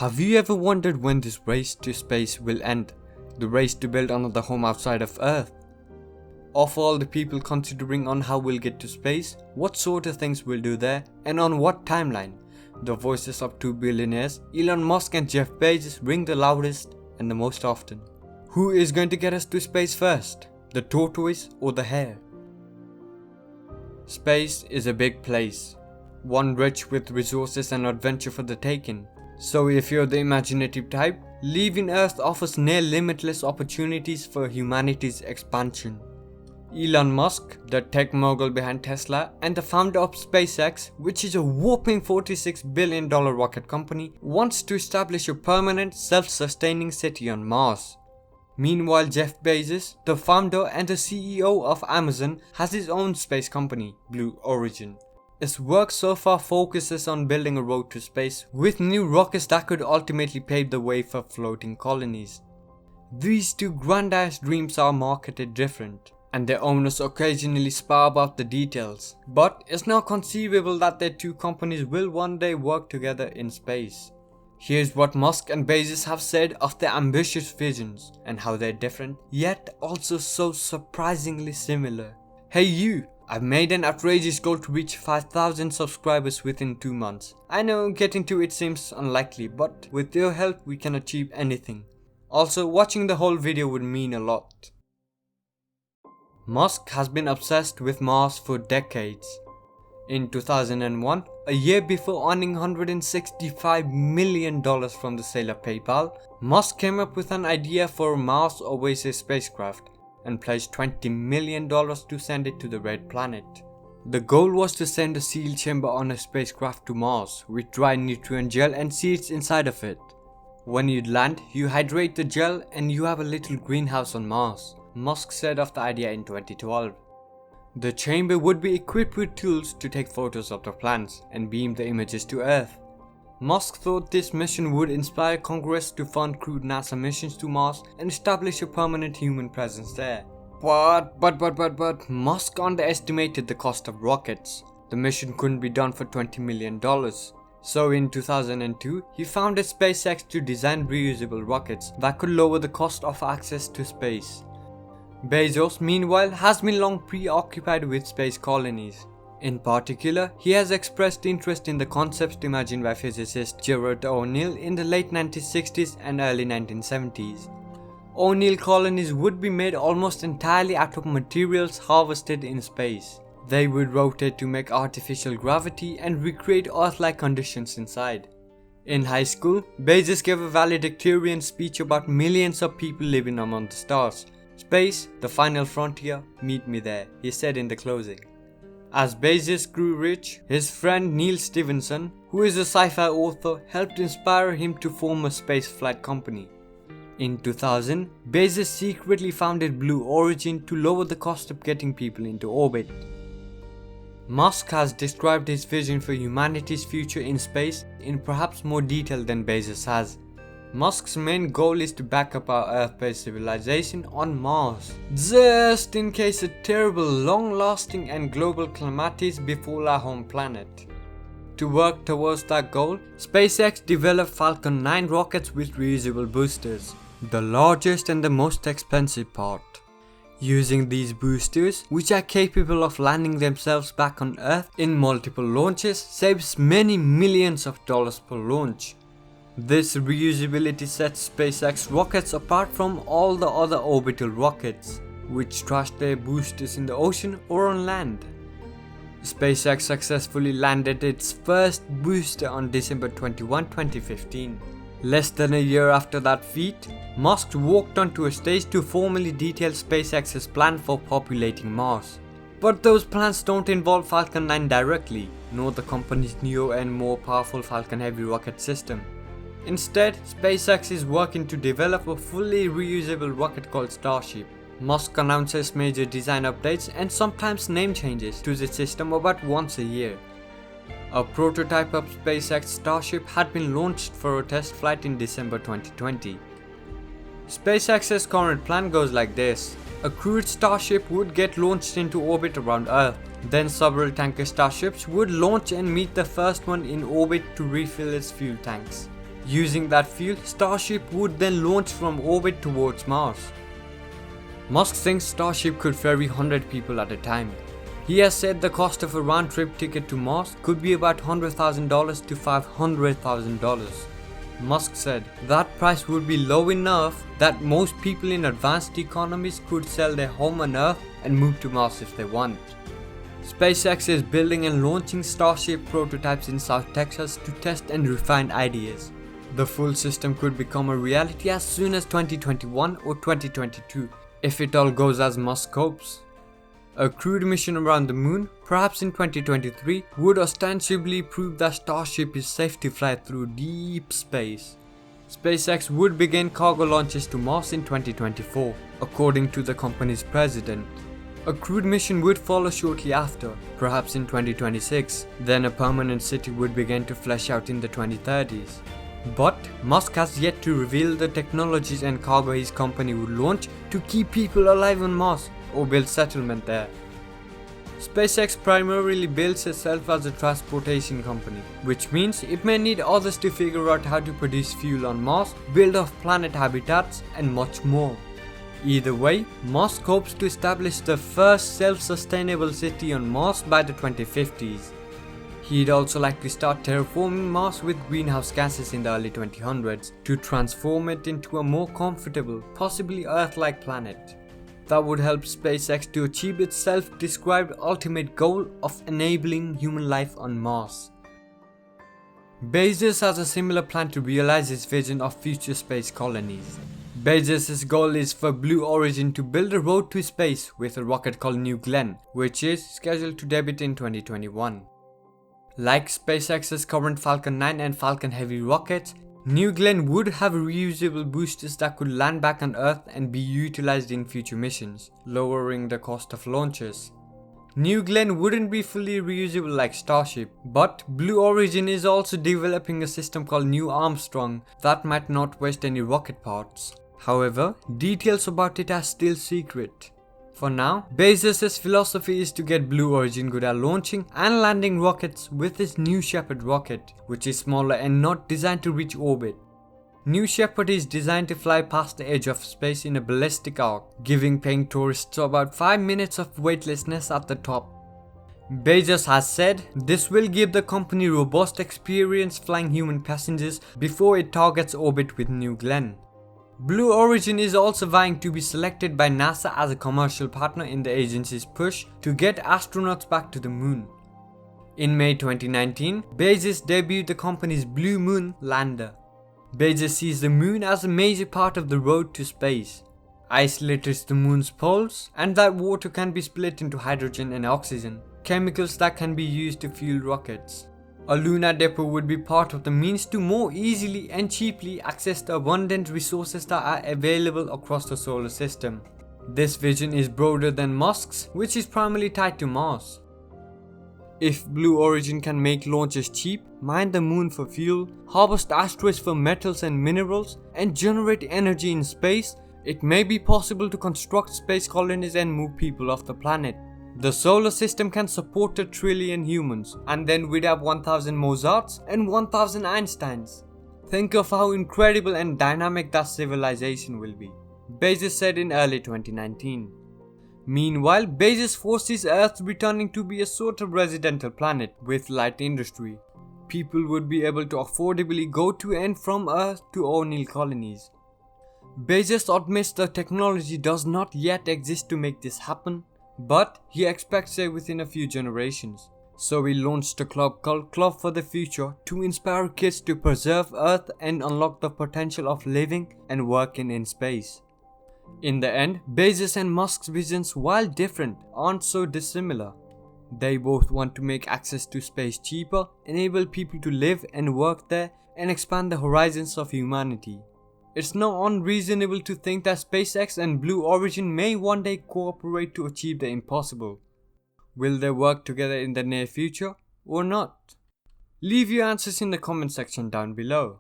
Have you ever wondered when this race to space will end? The race to build another home outside of Earth? Of all the people considering on how we'll get to space, what sort of things we'll do there, and on what timeline, the voices of two billionaires, Elon Musk and Jeff Bezos, ring the loudest and the most often. Who is going to get us to space first? The tortoise or the hare? Space is a big place, one rich with resources and adventure for the taking. So if you're the imaginative type, leaving Earth offers near limitless opportunities for humanity's expansion. Elon Musk, the tech mogul behind Tesla and the founder of SpaceX, which is a whopping $46 billion rocket company, wants to establish a permanent, self-sustaining city on Mars. Meanwhile, Jeff Bezos, the founder and the CEO of Amazon, has his own space company, Blue Origin. His work so far focuses on building a road to space with new rockets that could ultimately pave the way for floating colonies. These two grandiose dreams are marketed different, and their owners occasionally spar about the details, but it's now conceivable that their two companies will one day work together in space. Here's what Musk and Bezos have said of their ambitious visions and how they're different, yet also so surprisingly similar. Hey you! I've made an outrageous goal to reach 5,000 subscribers within 2 months. I know getting to it seems unlikely, but with your help we can achieve anything. Also, watching the whole video would mean a lot. Musk has been obsessed with Mars for decades. In 2001, a year before earning $165 million from the sale of PayPal, Musk came up with an idea for a Mars Oasis spacecraft and pledged $20 million to send it to the Red Planet. The goal was to send a sealed chamber on a spacecraft to Mars with dry nutrient gel and seeds inside of it. When you land, you hydrate the gel and you have a little greenhouse on Mars, Musk said of the idea in 2012. The chamber would be equipped with tools to take photos of the plants and beam the images to Earth. Musk thought this mission would inspire Congress to fund crewed NASA missions to Mars and establish a permanent human presence there. But Musk underestimated the cost of rockets. The mission couldn't be done for $20 million. So in 2002, he founded SpaceX to design reusable rockets that could lower the cost of access to space. Bezos, meanwhile, has been long preoccupied with space colonies. In particular, he has expressed interest in the concepts imagined by physicist Gerard O'Neill in the late 1960s and early 1970s. O'Neill colonies would be made almost entirely out of materials harvested in space. They would rotate to make artificial gravity and recreate Earth-like conditions inside. In high school, Bezos gave a valedictorian speech about millions of people living among the stars. "Space, the final frontier, meet me there," he said in the closing. As Bezos grew rich, his friend Neil Stephenson, who is a sci-fi author, helped inspire him to form a spaceflight company. In 2000, Bezos secretly founded Blue Origin to lower the cost of getting people into orbit. Musk has described his vision for humanity's future in space in perhaps more detail than Bezos has. Musk's main goal is to back up our Earth-based civilization on Mars, just in case a terrible, long-lasting and global calamities befall our home planet. To work towards that goal, SpaceX developed Falcon 9 rockets with reusable boosters, the largest and the most expensive part. Using these boosters, which are capable of landing themselves back on Earth in multiple launches, saves many millions of dollars per launch. This reusability sets SpaceX rockets apart from all the other orbital rockets, which trash their boosters in the ocean or on land. SpaceX successfully landed its first booster on December 21, 2015. Less than a year after that feat, Musk walked onto a stage to formally detail SpaceX's plan for populating Mars. But those plans don't involve Falcon 9 directly, nor the company's newer and more powerful Falcon Heavy rocket system. Instead, SpaceX is working to develop a fully reusable rocket called Starship. Musk announces major design updates and sometimes name changes to the system about once a year. A prototype of SpaceX Starship had been launched for a test flight in December 2020. SpaceX's current plan goes like this. A crewed Starship would get launched into orbit around Earth. Then several tanker Starships would launch and meet the first one in orbit to refill its fuel tanks. Using that fuel, Starship would then launch from orbit towards Mars. Musk thinks Starship could ferry 100 people at a time. He has said the cost of a round-trip ticket to Mars could be about $100,000 to $500,000. Musk said that price would be low enough that most people in advanced economies could sell their home on Earth and move to Mars if they want. SpaceX is building and launching Starship prototypes in South Texas to test and refine ideas. The full system could become a reality as soon as 2021 or 2022, if it all goes as Musk hopes. A crewed mission around the moon, perhaps in 2023, would ostensibly prove that Starship is safe to fly through deep space. SpaceX would begin cargo launches to Mars in 2024, according to the company's president. A crewed mission would follow shortly after, perhaps in 2026, then a permanent city would begin to flesh out in the 2030s. But Musk has yet to reveal the technologies and cargo his company would launch to keep people alive on Mars or build settlement there. SpaceX primarily builds itself as a transportation company, which means it may need others to figure out how to produce fuel on Mars, build off-planet habitats, and much more. Either way, Musk hopes to establish the first self-sustainable city on Mars by the 2050s. He'd also like to start terraforming Mars with greenhouse gases in the early 2000s to transform it into a more comfortable, possibly Earth-like planet. That would help SpaceX to achieve its self-described ultimate goal of enabling human life on Mars. Bezos has a similar plan to realize his vision of future space colonies. Bezos' goal is for Blue Origin to build a road to space with a rocket called New Glenn, which is scheduled to debut in 2021. Like SpaceX's current Falcon 9 and Falcon Heavy rockets, New Glenn would have reusable boosters that could land back on Earth and be utilized in future missions, lowering the cost of launches. New Glenn wouldn't be fully reusable like Starship, but Blue Origin is also developing a system called New Armstrong that might not waste any rocket parts. However, details about it are still secret. For now, Bezos' philosophy is to get Blue Origin good at launching and landing rockets with his New Shepard rocket, which is smaller and not designed to reach orbit. New Shepard is designed to fly past the edge of space in a ballistic arc, giving paying tourists about 5 minutes of weightlessness at the top. Bezos has said this will give the company robust experience flying human passengers before it targets orbit with New Glenn. Blue Origin is also vying to be selected by NASA as a commercial partner in the agency's push to get astronauts back to the moon. In May 2019, Bezos debuted the company's Blue Moon lander. Bezos sees the moon as a major part of the road to space. Ice litters the moon's poles, and that water can be split into hydrogen and oxygen, chemicals that can be used to fuel rockets. A lunar depot would be part of the means to more easily and cheaply access the abundant resources that are available across the solar system. This vision is broader than Musk's, which is primarily tied to Mars. If Blue Origin can make launches cheap, mine the moon for fuel, harvest asteroids for metals and minerals, and generate energy in space, it may be possible to construct space colonies and move people off the planet. The solar system can support 1 trillion humans, and then we'd have 1000 Mozarts and 1000 Einsteins. Think of how incredible and dynamic that civilization will be, Bezos said in early 2019. Meanwhile, Bezos foresees Earth returning to be a sort of residential planet with light industry. People would be able to affordably go to and from Earth to O'Neill colonies. Bezos admits the technology does not yet exist to make this happen, but he expects it within a few generations. So he launched a club called Club for the Future to inspire kids to preserve Earth and unlock the potential of living and working in space. In the end, Bezos and Musk's visions, while different, aren't so dissimilar. They both want to make access to space cheaper, enable people to live and work there, and expand the horizons of humanity. It's not unreasonable to think that SpaceX and Blue Origin may one day cooperate to achieve the impossible. Will they work together in the near future or not? Leave your answers in the comment section down below.